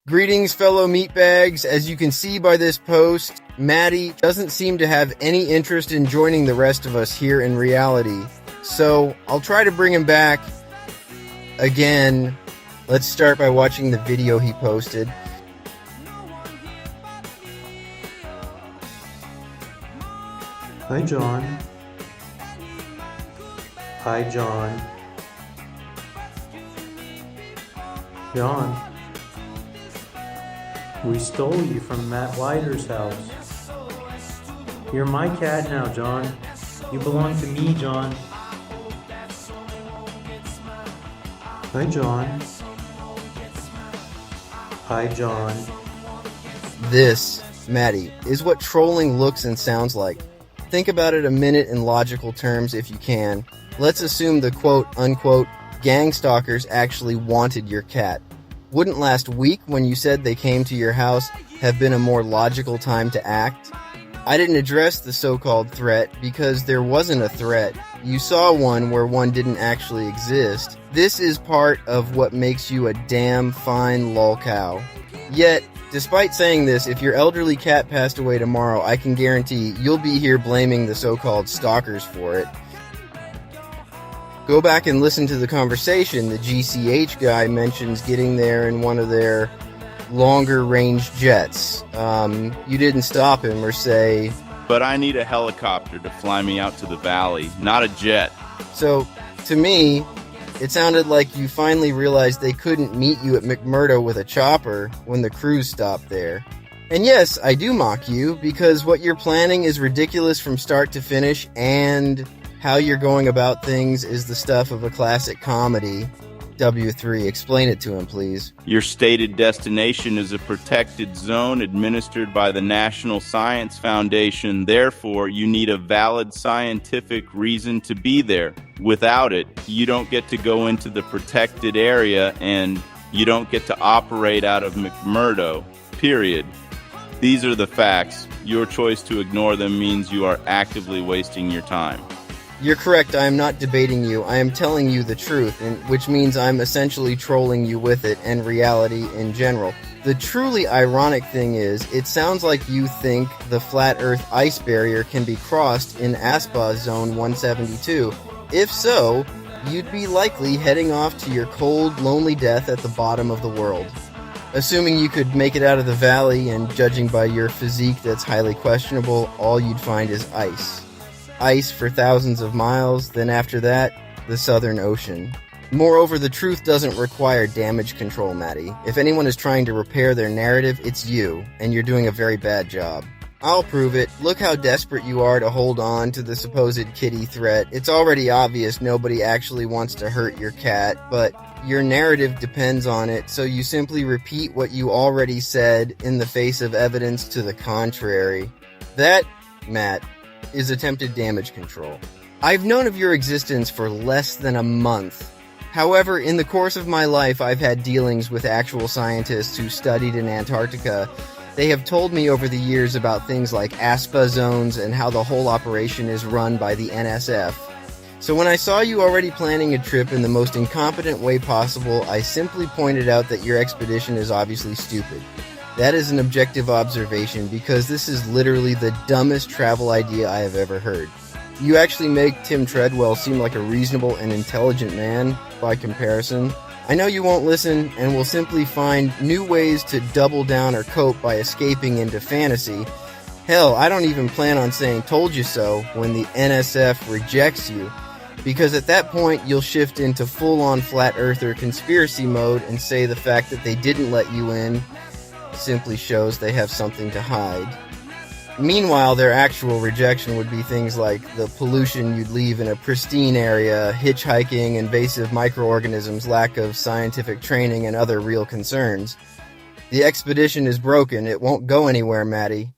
Greetings, fellow meatbags. As you can see by this post, Maddie doesn't seem to have any interest in joining the rest of us here in reality. So, I'll try to bring him back again. Let's start by watching the video he posted. Hi, John. Hi, John. John. We stole you from Matt Weider's house. You're my cat now, John. You belong to me, John. Hi, John. Hi, John. This, Maddie, is what trolling looks and sounds like. Think about it a minute in logical terms if you can. Let's assume the quote-unquote gang stalkers actually wanted your cat. Wouldn't last week when you said they came to your house have been a more logical time to act? I didn't address the so-called threat because there wasn't a threat. You saw one where one didn't actually exist. This is part of what makes you a damn fine lolcow. Yet, despite saying this, if your elderly cat passed away tomorrow, I can guarantee you'll be here blaming the so-called stalkers for it. Go back and listen to the conversation. The GCH guy mentions getting there in one of their longer-range jets. You didn't stop him or say, "But I need a helicopter to fly me out to the valley, not a jet." So, to me, it sounded like you finally realized they couldn't meet you at McMurdo with a chopper when the crews stopped there. And yes, I do mock you, because what you're planning is ridiculous from start to finish, and how you're going about things is the stuff of a classic comedy. W3, explain it to him, please. Your stated destination is a protected zone administered by the National Science Foundation. Therefore, you need a valid scientific reason to be there. Without it, you don't get to go into the protected area and you don't get to operate out of McMurdo. Period. These are the facts. Your choice to ignore them means you are actively wasting your time. You're correct, I am not debating you. I am telling you the truth, which means I'm essentially trolling you with it and reality in general. The truly ironic thing is, it sounds like you think the flat earth ice barrier can be crossed in ASPA Zone 172. If so, you'd be likely heading off to your cold, lonely death at the bottom of the world. Assuming you could make it out of the valley, and judging by your physique that's highly questionable, all you'd find is ice. Ice for thousands of miles, then after that, the Southern Ocean. Moreover, the truth doesn't require damage control, Maddie. If anyone is trying to repair their narrative, it's you, and you're doing a very bad job. I'll prove it. Look how desperate you are to hold on to the supposed kitty threat. It's already obvious nobody actually wants to hurt your cat, but your narrative depends on it, so you simply repeat what you already said in the face of evidence to the contrary. That, Matt, is attempted damage control. I've known of your existence for less than a month. However, in the course of my life, I've had dealings with actual scientists who studied in Antarctica. They have told me over the years about things like ASPA zones and how the whole operation is run by the NSF. So when I saw you already planning a trip in the most incompetent way possible, I simply pointed out that your expedition is obviously stupid. That is an objective observation, because this is literally the dumbest travel idea I have ever heard. You actually make Tim Treadwell seem like a reasonable and intelligent man, by comparison. I know you won't listen, and will simply find new ways to double down or cope by escaping into fantasy. Hell, I don't even plan on saying "told you so" when the NSF rejects you, because at that point you'll shift into full-on flat earther conspiracy mode and say the fact that they didn't let you in simply shows they have something to hide. Meanwhile, their actual rejection would be things like the pollution you'd leave in a pristine area, hitchhiking, invasive microorganisms, lack of scientific training, and other real concerns. The expedition is broken. It won't go anywhere, Maddie.